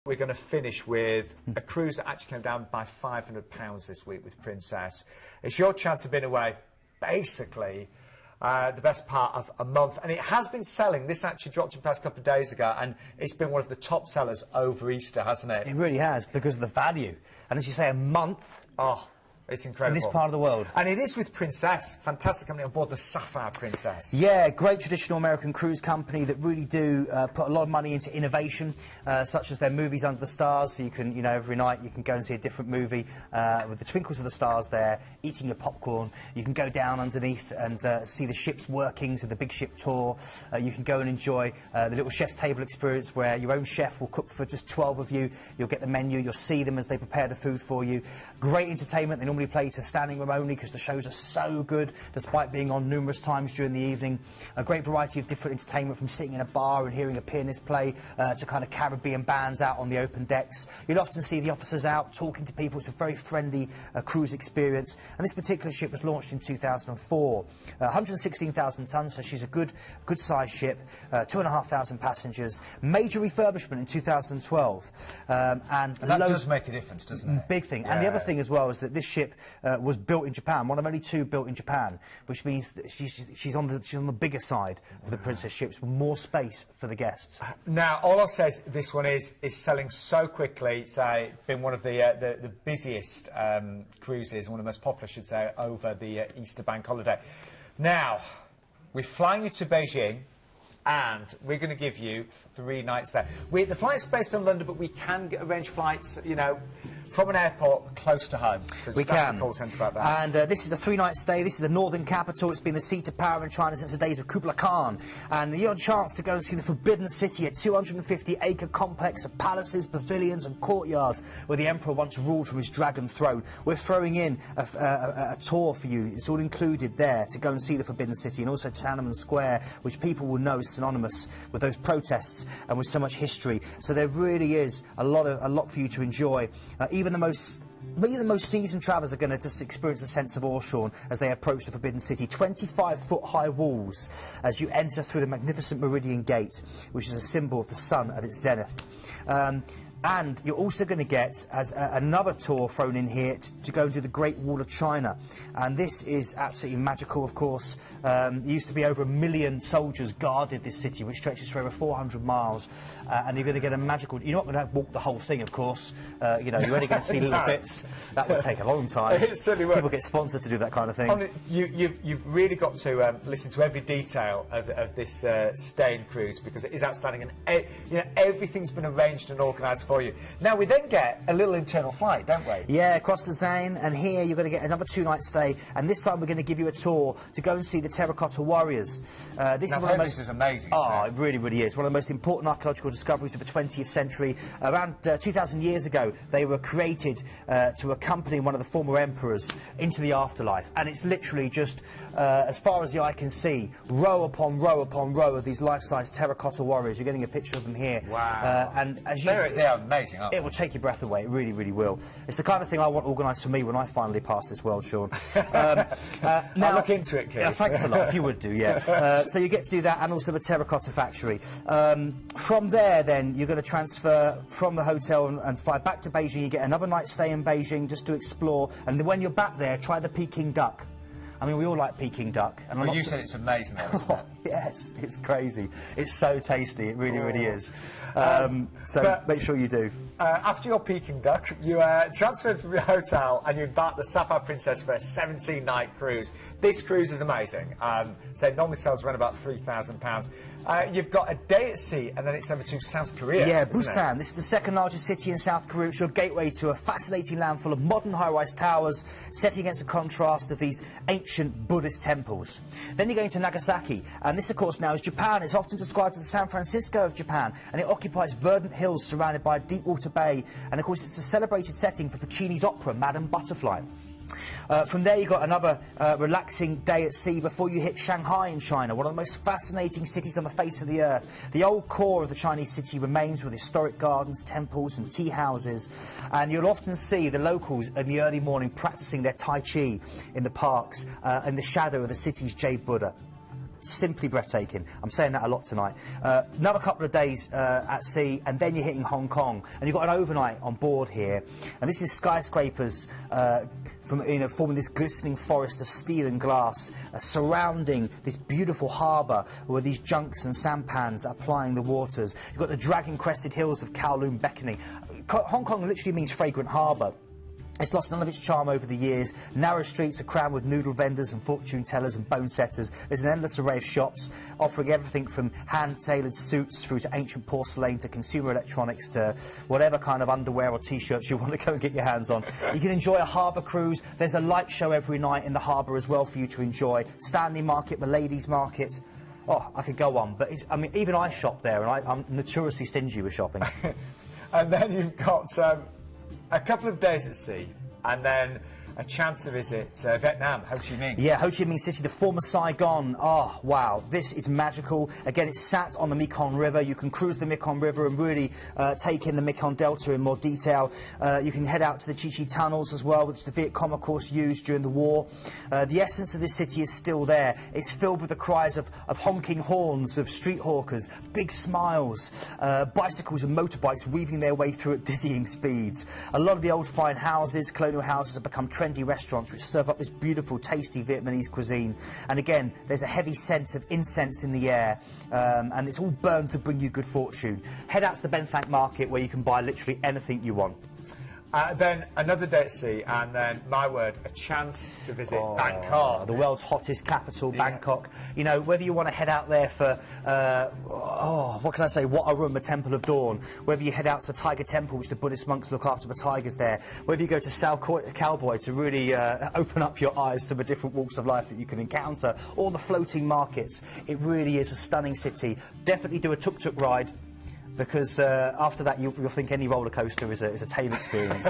We're going to finish with a cruise that actually came down by £500 this week with Princess. It's your chance of being away, basically, the best part of a month. And it has been selling. This actually dropped in price a couple of days ago, and it's been one of the top sellers over Easter, hasn't it? It really has, because of the value. And as you say, a month. Oh, it's incredible. In this part of the world. And it is with Princess. Fantastic company on board the Sapphire Princess. Yeah, great traditional American cruise company that really do put a lot of money into innovation, such as their movies under the stars. So you can, you know, every night you can go and see a different movie with the twinkles of the stars there, eating your popcorn. You can go down underneath and see the ship's workings of the big ship tour. You can go and enjoy the little chef's table experience where your own chef will cook for just 12 of you. You'll get the menu, you'll see them as they prepare the food for you. Great entertainment. They normally play to standing room only because the shows are so good, despite being on numerous times during the evening. A great variety of different entertainment, from sitting in a bar and hearing a pianist play to kind of Caribbean bands out on the open decks. You'll often see the officers out talking to people. It's a very friendly cruise experience. And this particular ship was launched in 2004. 116,000 tonnes, so she's a good size ship. 2,500 passengers. Major refurbishment in 2012. And that does make a difference, doesn't it? Big thing. Yeah. And the other thing as well is that this ship was built in Japan, one of only 2 built in Japan, which means that she's on the bigger side of the Princess ships, with more space for the guests. Now, all I'll say is this one is selling so quickly. It's been one of the busiest cruises, one of the most popular, I should say, over the Easter bank holiday. Now, we're flying you to Beijing, and we're going to give you 3 nights there. The flight's based on London, but we can arrange flights, you know, from an airport close to home. So we can. The call centre about that. And this is a 3-night stay. This is the northern capital. It's been the seat of power in China since the days of Kublai Khan. And you have a chance to go and see the Forbidden City, a 250-acre complex of palaces, pavilions and courtyards where the emperor once ruled from his dragon throne. We're throwing in a tour for you. It's all included there to go and see the Forbidden City, and also Tiananmen Square, which people will know is synonymous with those protests and with so much history. So there really is a lot for you to enjoy. Even the most seasoned travellers are going to just experience a sense of awe, Sean, as they approach the Forbidden City. 25-foot high walls as you enter through the magnificent Meridian Gate, which is a symbol of the sun at its zenith. And you're also going to get another tour thrown in here to go and do the Great Wall of China. And this is absolutely magical, of course. There used to be over 1 million soldiers guarded this city, which stretches for over 400 miles. And you're going to get a magical... You're not going to walk the whole thing, of course. You know, you're only going to see little bits. That would take a long time. It certainly would. People get sponsored to do that kind of thing. You've really got to listen to every detail of this staying cruise, because it is outstanding, and you know, everything's been arranged and organised for you. Now, we then get a little internal flight, don't we? Yeah, across the Seine, and here you're going to get another 2-night stay, and this time we're going to give you a tour to go and see the Terracotta Warriors. This is amazing. Oh, it really, really is. One of the most important archaeological discoveries of the 20th century. Around 2,000 years ago, they were created to accompany one of the former emperors into the afterlife, and it's literally just, as far as the eye can see, row upon row upon row of these life-size terracotta warriors. You're getting a picture of them here. Wow. And as they are amazing. It will take your breath away. It really, really will. It's the kind of thing I want organised for me when I finally pass this world, Sean. Now, I'll look into it, Keith. Thanks a lot, if you would do, yeah. So you get to do that, and also the terracotta factory. From there, then, you're going to transfer from the hotel and fly back to Beijing. You get another night stay in Beijing just to explore. And then when you're back there, try the Peking duck. I mean, we all like Peking duck. And well, you said it's amazing, though, isn't it? Yes, it's crazy. It's so tasty. It really, really is. So make sure you do. After your Peking duck, you transferred from your hotel and you embarked the Sapphire Princess for a 17-night cruise. This cruise is amazing. So it normally sells around about £3,000. You've got a day at sea, and then it's over to South Korea. Yeah, Busan. This is the 2nd largest city in South Korea. It's your gateway to a fascinating land full of modern high-rise towers, set against the contrast of these ancient Buddhist temples. Then you're going to Nagasaki, and this, of course, now is Japan. It's often described as the San Francisco of Japan, and it occupies verdant hills surrounded by a deep-water bay, and, of course, it's a celebrated setting for Puccini's opera, Madame Butterfly. From there, you've got another relaxing day at sea before you hit Shanghai in China, one of the most fascinating cities on the face of the earth. The old core of the Chinese city remains, with historic gardens, temples and tea houses. And you'll often see the locals in the early morning practicing their Tai Chi in the parks in the shadow of the city's jade Buddha. simply breathtaking. I'm saying that a lot tonight. Another couple of days at sea, and then you're hitting Hong Kong, and you've got an overnight on board here, and this is skyscrapers forming this glistening forest of steel and glass surrounding this beautiful harbour with these junks and sampans that are plying the waters. You've got the dragon-crested hills of Kowloon beckoning. Hong Kong literally means fragrant harbour. It's lost none of its charm over the years. Narrow streets are crammed with noodle vendors and fortune tellers and bone setters. There's an endless array of shops offering everything from hand-tailored suits through to ancient porcelain to consumer electronics to whatever kind of underwear or T-shirts you want to go and get your hands on. You can enjoy a harbour cruise. There's a light show every night in the harbour as well for you to enjoy. Stanley Market, the ladies' market. Oh, I could go on, but I mean, even I shop there, and I'm notoriously stingy with shopping. And then you've got a couple of days at sea, and then a chance to visit Vietnam, Ho Chi Minh. Yeah, Ho Chi Minh City, the former Saigon. Oh, wow, this is magical. Again, it's sat on the Mekong River. You can cruise the Mekong River and really take in the Mekong Delta in more detail. You can head out to the Chi Chi tunnels as well, which the Viet Cong, of course, used during the war. The essence of this city is still there. It's filled with the cries of honking horns, of street hawkers, big smiles, bicycles and motorbikes weaving their way through at dizzying speeds. A lot of the old fine houses, colonial houses, have become trendy restaurants which serve up this beautiful, tasty Vietnamese cuisine. And again, there's a heavy sense of incense in the air, and it's all burned to bring you good fortune. Head out to the Ben Phank Market where you can buy literally anything you want. Then another day at sea, and then, my word, a chance to visit Bangkok. The world's hottest capital, Bangkok. You know, whether you want to head out there for, what can I say, Wat Arun, the Temple of Dawn, whether you head out to the Tiger Temple, which the Buddhist monks look after the tigers there, whether you go to Sao Cowboy to really open up your eyes to the different walks of life that you can encounter, or the floating markets, it really is a stunning city. Definitely do a tuk-tuk ride, because after that you'll think any roller coaster is a tame experience.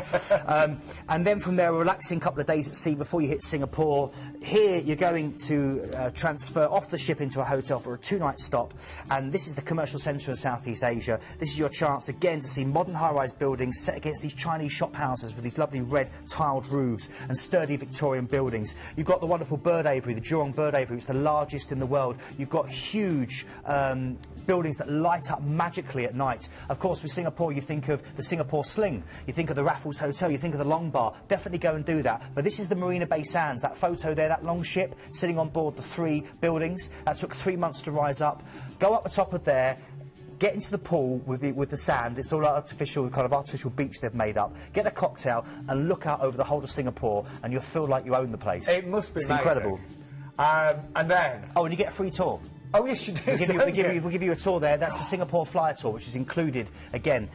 And then from there, a relaxing couple of days at sea before you hit Singapore. Here you're going to transfer off the ship into a hotel for a 2-night stop, and this is the commercial centre of Southeast Asia. This is your chance again to see modern high-rise buildings set against these Chinese shop houses with these lovely red tiled roofs and sturdy Victorian buildings. You've got the wonderful bird aviary, the Jurong bird aviary. It's the largest in the world. You've got huge buildings that light up magically at night. Of course, with Singapore, you think of the Singapore Sling, you think of the Raffles Hotel, you think of the Long Bar. Definitely go and do that. But this is the Marina Bay Sands. That photo there, that long ship sitting on board the 3 buildings. That took 3 months to rise up. Go up the top of there. Get into the pool with the sand. It's all artificial, kind of artificial beach they've made up. Get a cocktail and look out over the whole of Singapore, and you'll feel like you own the place. It must be it's amazing. Incredible. And then... Oh, and you get a free tour. Oh, yes, you do. We'll give you a tour there. That's the Singapore Flyer Tour, which is included, again,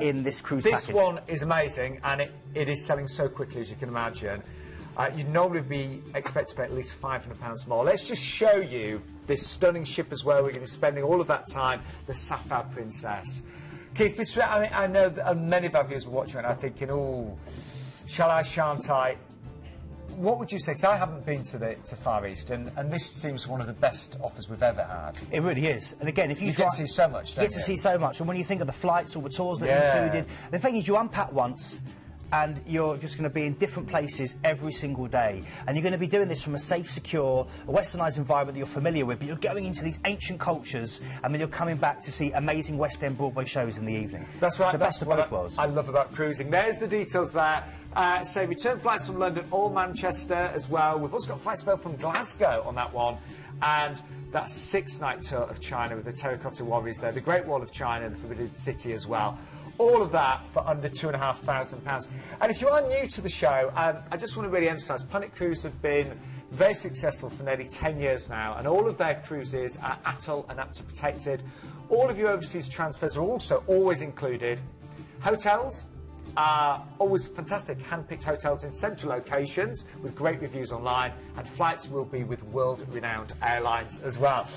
in this cruise package. This one is amazing, and it is selling so quickly, as you can imagine. You'd normally be expected to pay at least £500 more. Let's just show you this stunning ship as well. We're going to be spending all of that time, the Sapphire Princess. Keith, this, I know that many of our viewers were watching and are thinking, oh, shall I, shan't I? What would you say? Because I haven't been to Far East, and this seems one of the best offers we've ever had. It really is. And again, if you get to see so much, don't you? Get to see so much. And when you think of the flights, all the tours that are included, the thing is, you unpack once, and you're just going to be in different places every single day. And you're going to be doing this from a safe, secure, westernised environment that you're familiar with, but you're going into these ancient cultures, and then you're coming back to see amazing West End Broadway shows in the evening. That's right. The best of both worlds. I love about cruising. There's the details there. So return flights from London or Manchester as well. We've also got flights from Glasgow on that one. And that 6-night tour of China with the Terracotta Warriors there, the Great Wall of China, the Forbidden City as well. All of that for under £2,500. And if you are new to the show, I just want to really emphasise, Punnet Cruise have been very successful for nearly 10 years now, and all of their cruises are ATOL and APTA protected. All of your overseas transfers are also always included. Hotels are always fantastic, hand-picked hotels in central locations with great reviews online, and flights will be with world-renowned airlines as well.